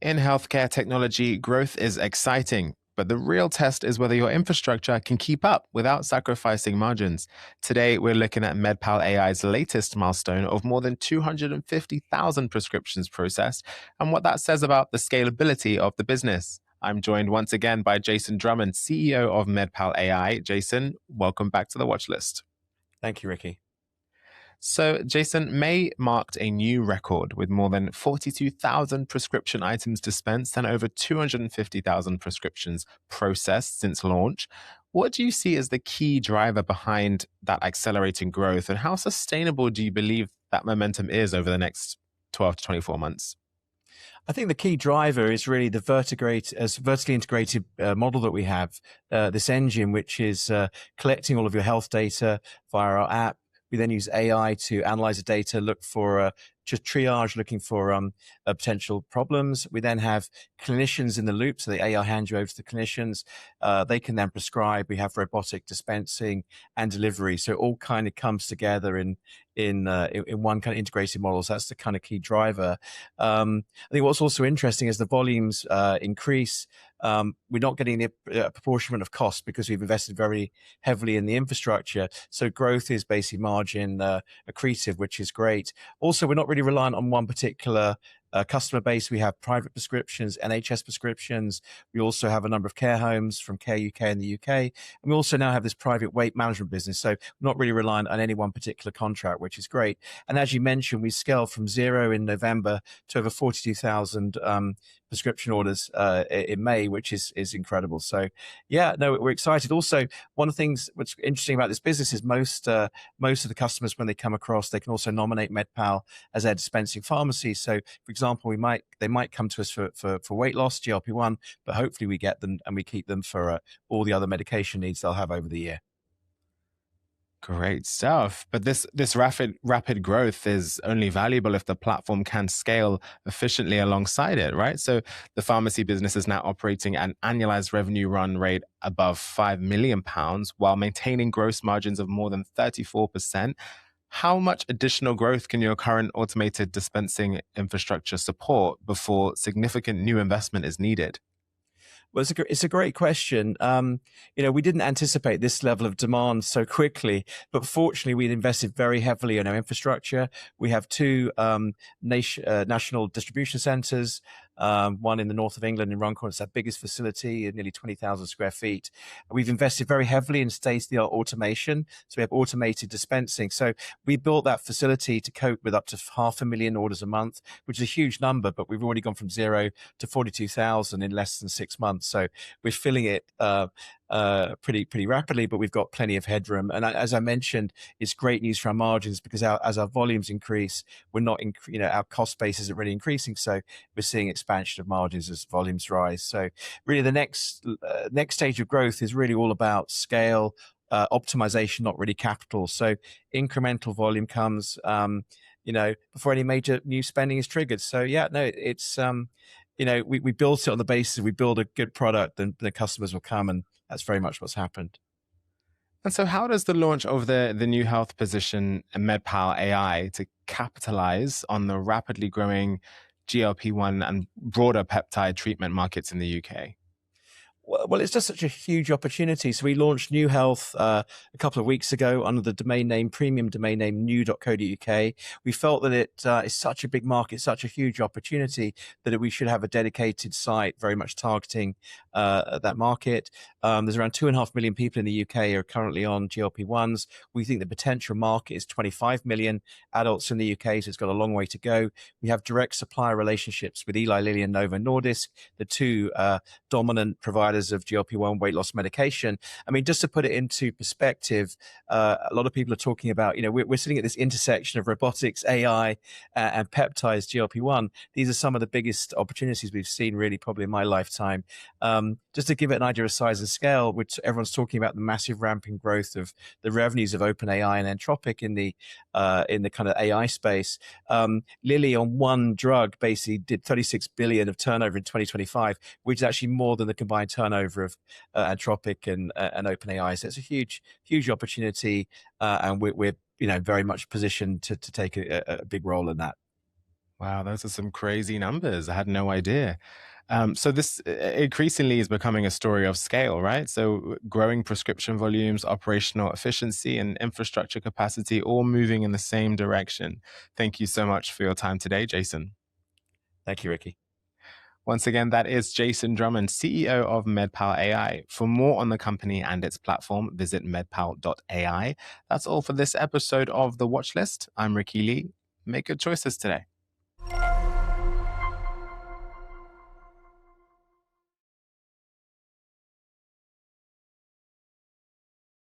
In healthcare technology, growth is exciting, but the real test is whether your infrastructure can keep up without sacrificing margins. Today, we're looking at MedPal AI's latest milestone of more than 250,000 prescriptions processed and what that says about the scalability of the business. I'm joined once again by Jason Drummond, CEO of MedPal AI. Jason, welcome back to the watch list. Thank you, Ricky. So, Jason, May marked a new record with more than 42,000 prescription items dispensed and over 250,000 prescriptions processed since launch. What do you see as the key driver behind that accelerating growth, and how sustainable do you believe that momentum is over the next 12 to 24 months? I think the key driver is really the vertically integrated model that we have, this engine, which is collecting all of your health data via our app. We then use AI to analyze the data, look for just triage, looking for potential problems. We then have clinicians in the loop, so the AI hands you over to the clinicians. They can then prescribe. We have robotic dispensing and delivery, so it all kind of comes together in one kind of integrated model. So that's the kind of key driver. I think what's also interesting is the volumes increase. We're not getting the proportionment of cost because we've invested very heavily in the infrastructure. So growth is basically margin accretive, which is great. Also, we're not really reliant on one particular customer base. We have private prescriptions, NHS prescriptions. We also have a number of care homes from Care UK in the UK. And we also now have this private weight management business. So we're not really reliant on any one particular contract, which is great. And as you mentioned, we scaled from 0 in November to over 42,000 prescription orders in May, which is incredible. So yeah, no, we're excited. Also, one of the things what's interesting about this business is most of the customers, when they come across, they can also nominate MedPal as their dispensing pharmacy. So for example, they might come to us for weight loss, GLP-1, but hopefully we get them and we keep them for all the other medication needs they'll have over the year. Great stuff. But this rapid growth is only valuable if the platform can scale efficiently alongside it, right? So the pharmacy business is now operating an annualized revenue run rate above £5 million while maintaining gross margins of more than 34%. How much additional growth can your current automated dispensing infrastructure support before significant new investment is needed? Well, it's a great question. We didn't anticipate this level of demand so quickly, but fortunately, we'd invested very heavily in our infrastructure. We have two national distribution centers, one in the north of England in Runcorn. It's our biggest facility, nearly 20,000 square feet. We've invested very heavily in state-of-the-art automation. So we have automated dispensing. So we built that facility to cope with up to 500,000 orders a month, which is a huge number, but we've already gone from 0 to 42,000 in less than 6 months. So we're filling it pretty rapidly, but we've got plenty of headroom. And as I mentioned, it's great news for our margins because as our volumes increase, we're not, our cost base isn't really increasing. So we're seeing expansion of margins as volumes rise. So really the next stage of growth is really all about scale, optimization, not really capital. So incremental volume comes, before any major new spending is triggered. So yeah, no, it's, we built it on the basis we build a good product, then the customers will come, and that's very much what's happened. And so how does the launch of the new health position MedPal AI to capitalize on the rapidly growing GLP-1 and broader peptide treatment markets in the UK? Well, it's just such a huge opportunity. So we launched New Health a couple of weeks ago under the premium domain name new.co.uk. We felt that it is such a big market, such a huge opportunity that we should have a dedicated site very much targeting that market. There's around 2.5 million people in the UK are currently on GLP-1s. We think the potential market is 25 million adults in the UK, so it's got a long way to go. We have direct supplier relationships with Eli Lilly and Novo Nordisk, the two dominant providers of GLP-1 weight loss medication. I mean, just to put it into perspective, a lot of people are talking about, we're sitting at this intersection of robotics, AI, and peptides, GLP-1. These are some of the biggest opportunities we've seen really probably in my lifetime. Just to give it an idea of size and scale, which everyone's talking about the massive ramping growth of the revenues of OpenAI and Anthropic in the kind of AI space. Lilly on one drug basically did 36 billion of turnover in 2025, which is actually more than the combined turnover of Anthropic and OpenAI. So it's a huge opportunity, and we're very much positioned to take a big role in that. Wow, those are some crazy numbers. I had no idea. So this increasingly is becoming a story of scale, right? So growing prescription volumes, operational efficiency, and infrastructure capacity all moving in the same direction. Thank you so much for your time today, Jason. Thank you, Ricky. Once again, that is Jason Drummond, CEO of MedPal AI. For more on the company and its platform, visit medpal.ai. That's all for this episode of The Watch List. I'm Ricky Lee. Make good choices today.